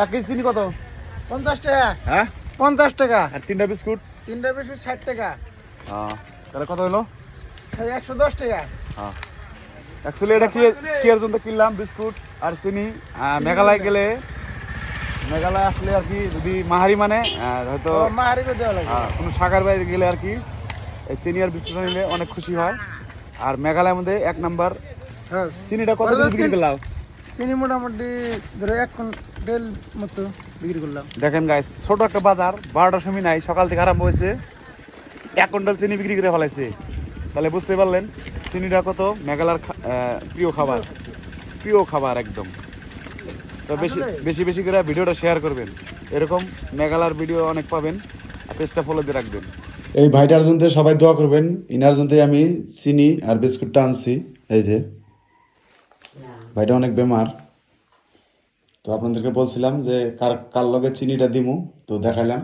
1 KG চিনি কত? 50 টাকা। হ্যাঁ 50 টাকা। আর 3টা বিস্কুট? 3টা বিস্কুট 60 টাকা। তাহলে কত হলো? 110 টাকা। অ্যাকচুয়ালি এটা কি এর জন্য কিনলাম বিস্কুট আর চিনি? মেঘালয় গেলে, মেঘালয় আসলে আর কি, যদি মাহারি মানে হয়তো মাহারি করে দেওয়া লাগে। কোনো শাকার বাইরে গেলে আর কি এই চিনি আর বিস্কুট নিলে অনেক খুশি হয়। আর মেঘালয়ের মধ্যে 1 নাম্বার। হ্যাঁ চিনিটা কত করে বিক্রি করলাম? চিনি মোটামুটি ধরো 1 কুইন্টাল মতো বিক্রি করলাম। দেখেন গাইস, ছোট একটা বাজার, 12টার সময় নাই, সকাল থেকে আরম্ভ হয়েছে, 1 কুইন্টাল চিনি বিক্রি করে ফেলাইছে। তাহলে বুঝতে পারলেন চিনিটা কত মেঘালয়ের প্রিয় খাবার একদম। তো বেশি বেশি করে ভিডিওটা শেয়ার করবেন, এরকম মেঘালয়ের ভিডিও অনেক পাবেন, আর পেজটা ফলো দিয়ে রাখবেন। এই ভাইটার জন্য সবাই দোয়া করবেন, ইনার জন্য আমি চিনি আর বিস্কুটটা আনছি। এই যে ভাইটা অনেক বেমার, তো আপনাদেরকে বলছিলাম যে কার লগে চিনিটা দিমু, তো দেখাইলাম।